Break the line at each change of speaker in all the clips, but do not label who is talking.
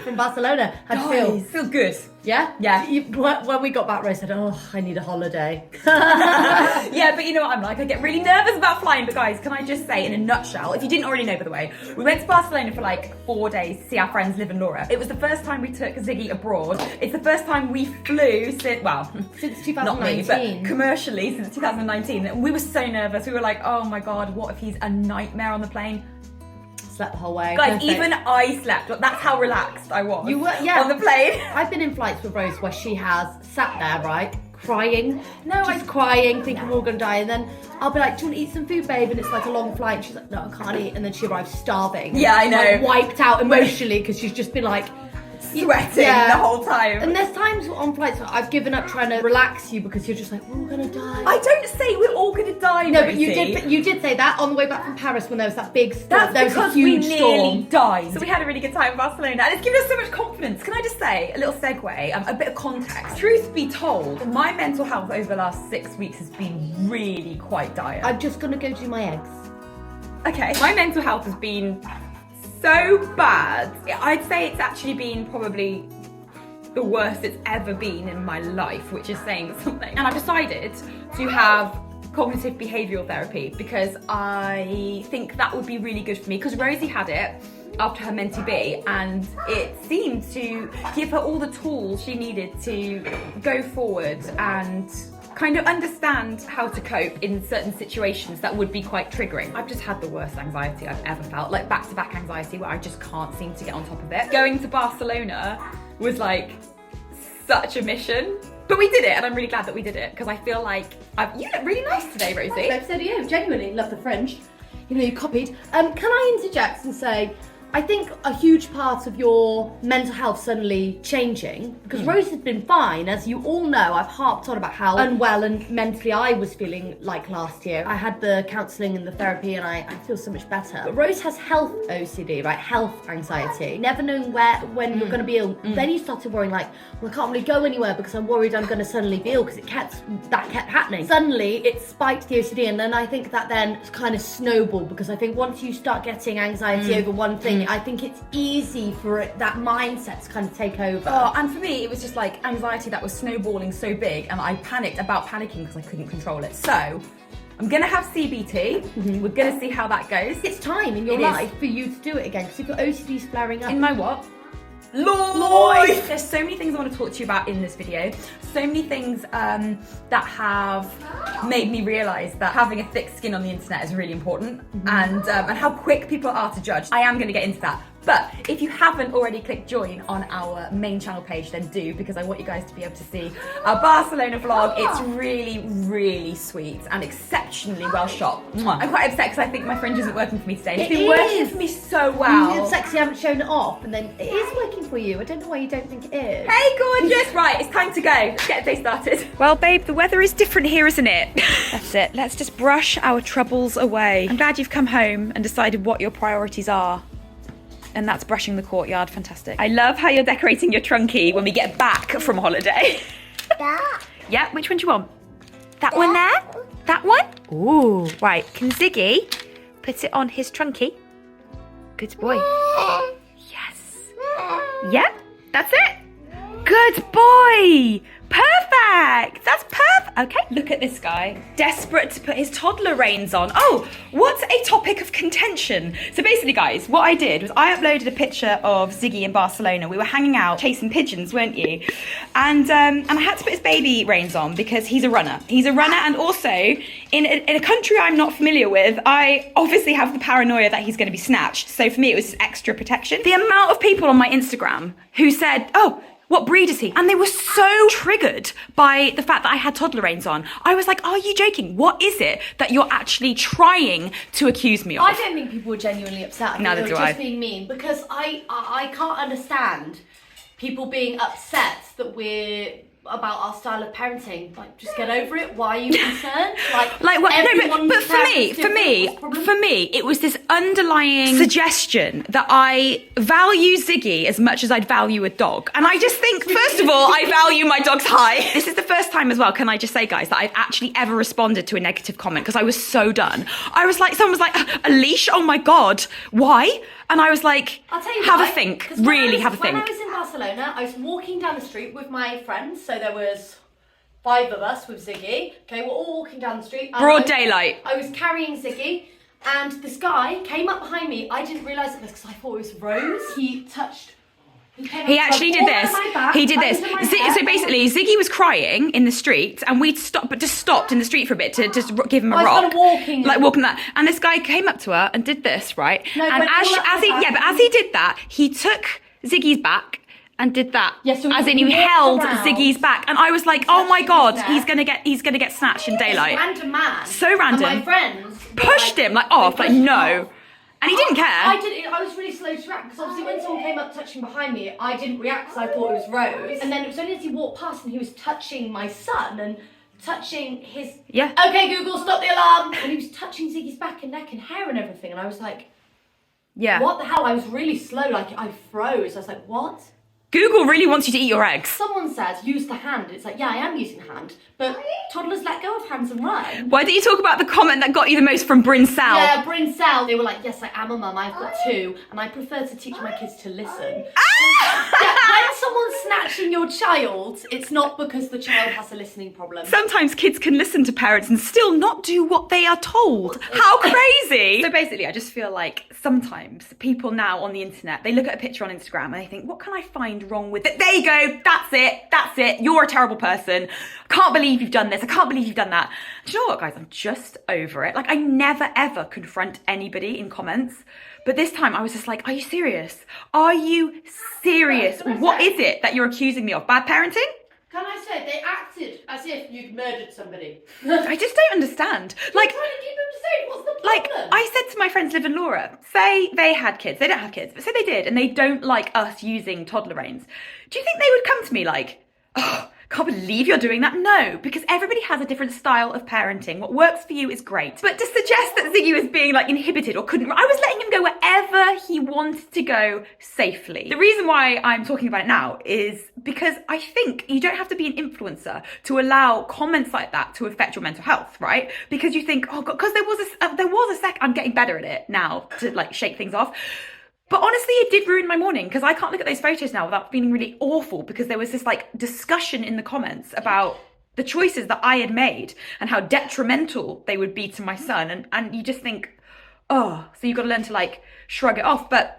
from Barcelona. How'd you feel?
Feel good.
Yeah?
Yeah.
When we got back, Rose said, oh, I need a holiday.
Yeah, but you know what I'm like? I get really nervous about flying. But guys, can I just say in a nutshell, if you didn't already know, by the way, we went to Barcelona for like 4 days to see our friends Liv and Laura. It was the first time we took Ziggy abroad. It's the first time we flew since
2019.
Not me, but commercially since 2019. And we were so nervous. We were like, oh my God, what if he's a nightmare on the plane?
Slept the whole way.
Guys,
Perfect.
even I slept. That's how relaxed I was.
You were, yeah.
On the plane.
I've been in flights with Rose where she has sat there, right, crying.
No,
just crying, thinking we're all gonna die, and then I'll be like, do you want to eat some food, babe? And it's like a long flight. And she's like, no, I can't eat. And then she arrives starving.
Yeah, I know.
Like, wiped out emotionally because she's just been like
Sweating the whole time.
And there's times on flights where I've given up trying to relax you because you're just like, we're all gonna die.
I don't say we're all gonna die.
No,
Rosie.
but you did say that on the way back from Paris when there was that big storm.
That's
there was
because
a huge
we nearly
storm.
died. So we had a really good time in Barcelona, and it's given us so much confidence. Can I just say a little segue, a bit of context? Truth be told, my mental health over the last 6 weeks has been really quite dire.
I'm just gonna go do my eggs.
Okay, my mental health has been so bad. I'd say it's actually been probably the worst it's ever been in my life, which is saying something. And I've decided to have cognitive behavioural therapy because I think that would be really good for me, because Rosie had it after her Mentee B, and it seemed to give her all the tools she needed to go forward and kind of understand how to cope in certain situations that would be quite triggering. I've just had the worst anxiety I've ever felt, like back-to-back anxiety where I just can't seem to get on top of it. Going to Barcelona was like such a mission, but we did it, and I'm really glad that we did it because I feel like you look really nice today, Rosie.
So do you. Genuinely love the fringe. You know, you copied. Can I interject and say, I think a huge part of your mental health suddenly changing, because Rose has been fine, as you all know. I've harped on about how unwell and mentally I was feeling like last year. I had the counselling and the therapy, and I feel so much better. But Rose has health OCD, right? Health anxiety. Never knowing when you're going to be ill. Then you started worrying like, well, I can't really go anywhere because I'm worried I'm going to suddenly be ill, because that kept happening. Suddenly it spiked the OCD, and then I think that then kind of snowballed, because I think once you start getting anxiety over one thing, I think it's easy for that mindset to kind of take over.
Oh, and for me, it was just like anxiety that was snowballing so big, and I panicked about panicking because I couldn't control it. So I'm gonna have CBT. We're gonna see how that goes.
It's time in your life for you to do it again, because if your OCD's flaring up.
In my what? Life! There's so many things I want to talk to you about in this video. So many things that have made me realise that having a thick skin on the internet is really important, and how quick people are to judge. I am going to get into that. But if you haven't already clicked join on our main channel page, then do, because I want you guys to be able to see our Barcelona vlog. It's really, really sweet and exceptionally well shot. I'm quite upset because I think my fringe isn't working for me today. It's been working for me so well.
It's sexy, I haven't shown it off, and then it is working for you. I don't know why you don't think it is.
Hey, gorgeous! Right, it's time to go. Let's get the day started. Well, babe, the weather is different here, isn't it? That's it. Let's just brush our troubles away. I'm glad you've come home and decided what your priorities are. And that's brushing the courtyard. Fantastic. I love how you're decorating your trunky when we get back from holiday.
That.
Yeah, which one do you want? That one there? That one? Ooh, right. Can Ziggy put it on his trunky? Good boy. Yes. Yep, that's it. Good boy. Perfect. That's perfect. Okay, look at this guy. Desperate to put his toddler reins on. Oh, what's a topic of contention? So basically, guys, what I did was I uploaded a picture of Ziggy in Barcelona. We were hanging out chasing pigeons, weren't you? And I had to put his baby reins on because he's a runner. He's a runner, and also in a country I'm not familiar with, I obviously have the paranoia that he's going to be snatched. So for me, it was extra protection. The amount of people on my Instagram who said, oh, what breed is he? And they were so triggered by the fact that I had toddler reins on. I was like, are you joking? What is it that you're actually trying to accuse me of?
I don't think people were genuinely upset. I think
Neither
they
do
were
I.
just being mean, because I can't understand people being upset that we're about our style of parenting. Like, just get over it. Why are you concerned?
Like what? No, but
everyone's
for
different.
me, it was this underlying suggestion that I value Ziggy as much as I'd value a dog. And I just think, first of all, I value my dogs high. This is the first time as well, can I just say, guys, that I've actually ever responded to a negative comment, because I was so done. I was like, someone was like, a leash? Oh my God. Why? And I was like,
I'll tell you
have
why,
a think,
'cause
really have a
When
think.
I was in Barcelona, I was walking down the street with my friends, so there was 5 of us with Ziggy. Okay, we're all walking down the street.
Broad daylight.
I was carrying Ziggy, and this guy came up behind me. I didn't realise it was because I thought it was Rose. He
actually did this. He did this. So basically, Ziggy was crying in the street, and we'd stopped in the street for a bit to just give him a rock.
I was
walking that. And this guy came up to her and did this, right?
No,
and as he did that, he took Ziggy's back and did that.
Yeah, so
as in he held Ziggy's back, and I was like, oh my god, he's gonna get snatched in daylight.
Random man.
So random.
And my friends
pushed him off, no. And he didn't care.
I was really slow to react because obviously when someone came up touching behind me, I didn't react because I thought it was Rose. And then it was only as he walked past and he was touching my son and touching his...
Yeah.
Okay, Google, stop the alarm! And he was touching Ziggy's back and neck and hair and everything. And I was like,
yeah.
What the hell? I was really slow, I froze. I was like, what?
Google really wants you to eat your eggs.
Someone says, use the hand. It's like, yeah, I am using hand. But toddlers let go of hands and run.
Why don't you talk about the comment that got you the most from Bryn Sal?
Yeah, Bryn Sal. They were like, yes, I am a mum. I've got 2. And I prefer to teach my kids to listen. When someone's snatching your child, it's not because the child has a listening problem.
Sometimes kids can listen to parents and still not do what they are told. How crazy! So basically, I just feel like sometimes people now on the internet, they look at a picture on Instagram and they think, what can I find wrong with it? There you go, that's it, you're a terrible person. I can't believe you've done this, I can't believe you've done that. Do you know what, guys, I'm just over it. I never ever confront anybody in comments, but this time I was just like, are you serious? Are you serious? What is it that you're accusing me of? Bad parenting?
Can I say, they acted as if you'd murdered somebody.
I just don't understand.
Trying to keep them safe, what's the problem?
I said to my friends Liv and Laura, say they had kids, they don't have kids, but say they did, and they don't like us using toddler reins. Do you think they would come to me like, oh, can't believe you're doing that? No, because everybody has a different style of parenting. What works for you is great. But to suggest that Ziggy was being inhibited or couldn't, I was letting him go wherever he wanted to go safely. The reason why I'm talking about it now is because I think you don't have to be an influencer to allow comments like that to affect your mental health, right? Because you think, oh God, because there was a sec, I'm getting better at it now to shake things off. But honestly, it did ruin my morning because I can't look at those photos now without feeling really awful because there was this discussion in the comments about the choices that I had made and how detrimental they would be to my son. And you just think, oh, so you've got to learn to shrug it off. But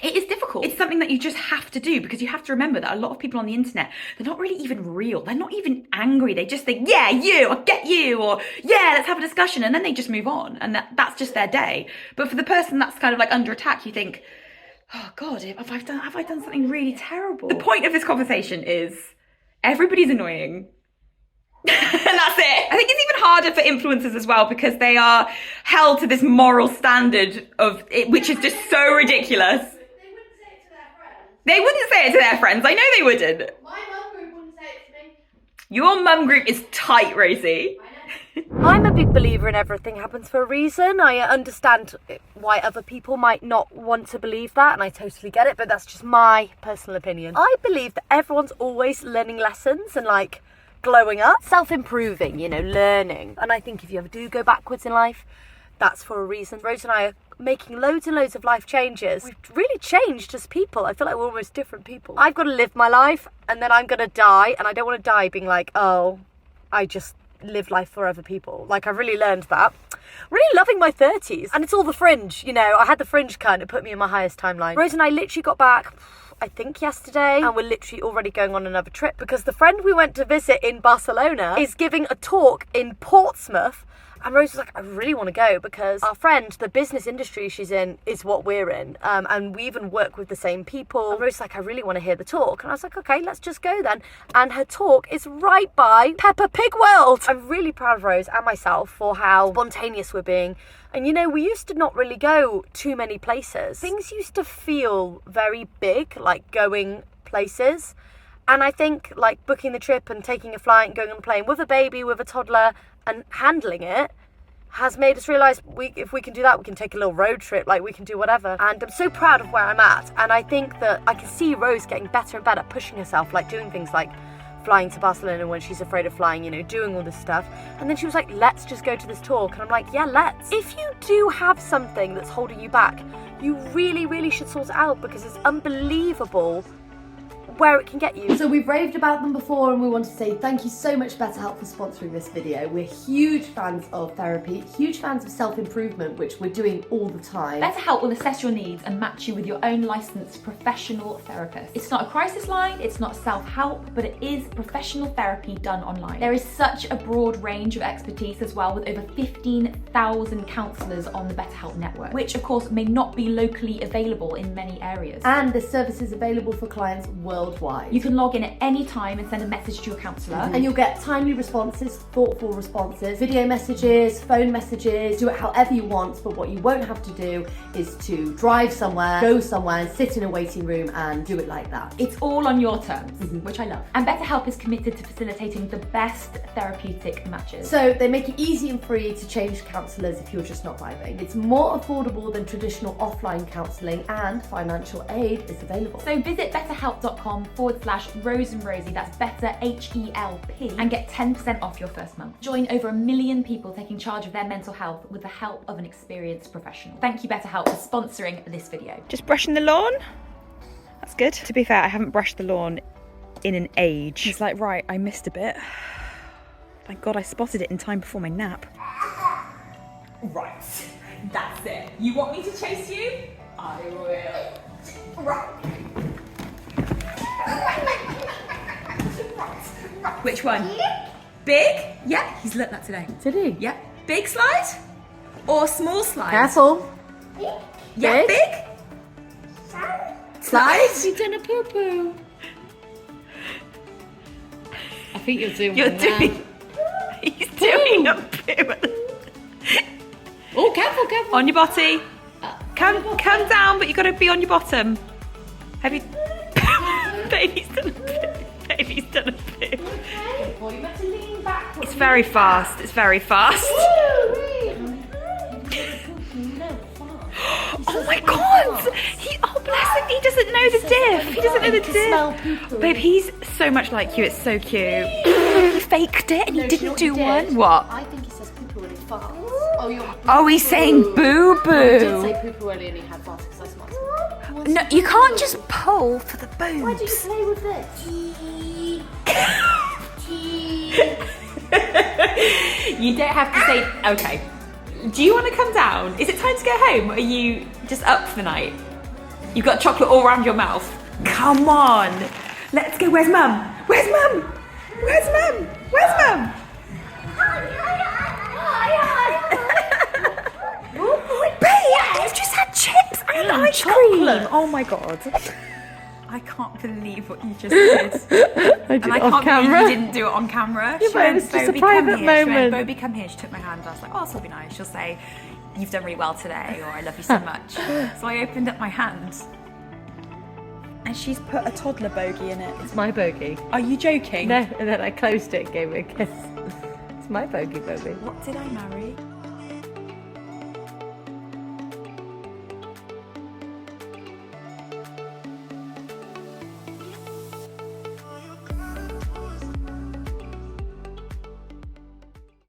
it is difficult. It's something that you just have to do because you have to remember that a lot of people on the internet, they're not really even real. They're not even angry. They just think, yeah, you, I get you, or yeah, let's have a discussion. And then they just move on. And that's just their day. But for the person that's kind of under attack, you think, oh God, have I done something really terrible? The point of this conversation is everybody's annoying. And that's it. I think it's even harder for influencers as well because they are held to this moral standard of it, which is just so ridiculous. They wouldn't say it to their friends. I know they wouldn't.
My mum group wouldn't say it to me.
Your mum group is tight, Rosie.
I'm a big believer in everything happens for a reason. I understand why other people might not want to believe that, and I totally get it, but that's just my personal opinion. I believe that everyone's always learning lessons and glowing up, self-improving, learning. And I think if you ever do go backwards in life, that's for a reason. Rose and I are making loads and loads of life changes. We've really changed as people. I feel like we're almost different people. I've got to live my life and then I'm going to die, and I don't want to die being oh, I just live life for other people. I've really learned that. Really loving my 30s. And it's all the fringe, I had the fringe kind of put me in my highest timeline. Rose and I literally got back, I think yesterday, and we're literally already going on another trip because the friend we went to visit in Barcelona is giving a talk in Portsmouth. And Rose was like, I really want to go because our friend, the business industry she's in is what we're in. And we even work with the same people. And Rose was like, I really want to hear the talk. And I was like, okay, let's just go then. And her talk is right by Peppa Pig World. I'm really proud of Rose and myself for how spontaneous we're being. And we used to not really go too many places. Things used to feel very big, going places. And I think booking the trip and taking a flight and going on a plane with a baby, with a toddler, and handling it has made us realise if we can do that, we can take a little road trip, we can do whatever. And I'm so proud of where I'm at. And I think that I can see Rose getting better and better, pushing herself, doing things like flying to Barcelona when she's afraid of flying, you know, doing all this stuff. And then she was like, let's just go to this talk. And I'm like, yeah, let's. If you do have something that's holding you back, you really, really should sort it out, because it's unbelievable where it can get you. So we've raved about them before, and we want to say thank you so much, BetterHelp, for sponsoring this video. We're huge fans of therapy, huge fans of self-improvement, which we're doing all the time.
BetterHelp will assess your needs and match you with your own licensed professional therapist. It's not a crisis line, it's not self-help, but it is professional therapy done online. There is such a broad range of expertise as well, with over 15,000 counsellors on the BetterHelp network, which of course may not be locally available in many areas.
And the service is available for clients worldwide.
You can log in at any time and send a message to your counsellor.
And you'll get timely responses, thoughtful responses, video messages, phone messages, do it however you want, but what you won't have to do is to drive somewhere, go somewhere, and sit in a waiting room and do it like that.
It's all on your terms, which I love. And BetterHelp is committed to facilitating the best therapeutic matches.
So they make it easy and free to change counsellors if you're just not vibing. It's more affordable than traditional offline counselling, and financial aid is available.
So visit betterhelp.com/Rose and Rosie, that's better HELP, and get 10% off your first month. Join over 1 million people taking charge of their mental health with the help of an experienced professional. Thank you, BetterHelp, for sponsoring this video.
Just brushing the lawn? That's good. To be fair, I haven't brushed the lawn in an age. He's like, right, I missed a bit. Thank God I spotted it in time before my nap.
Right, that's it. You want me to chase you? I will. Right. Which one? Big? Yeah, he's learnt that today.
Did he?
Yeah. Big slide? Or small slide?
Careful.
Yeah, big? Slide?
You've done a poo-poo. I think you're doing
You're
one
doing... He's doing a poo.
Oh, careful, careful.
On your botty. Come down, but you've got to be on your bottom. Have you... Baby's done a poo. Baby's done a poo.
Well, you have to lean back.
It's very fast. It's very fast. Oh my God! Oh bless him, he doesn't know the diff. He doesn't know the diff. Babe, he's so much like you. It's so cute. He faked it and he didn't do one. What?
I think he says poo-poo really fast.
Oh, he's saying boo
He did
boo.
say poo-poo earlier and he had fast because I smarted.
No, you can't just pull for the boobs.
Why do you play with this?
You don't have to say, okay. Do you want to come down? Is it time to go home, or are you just up for the night? You've got chocolate all around your mouth. Come on. Let's go. Where's Mum? Where's Mum? Where's Mum? Where's Mum? Babe, you've just had chips and ice cream.
Oh my God.
I can't believe what you just did.
I did
And I
it off
can't
camera.
believe you didn't do it on camera.
Yeah, but it was just a private moment.
Bobby, come here. She took my hand. I was like, oh, this will be nice. She'll say, you've done really well today, or I love you so much. So I opened up my hand.
And she's put a toddler bogey in it.
It's my bogey.
Are you joking?
No, and then I closed it and gave it a kiss. It's my bogey, baby.
What did I marry?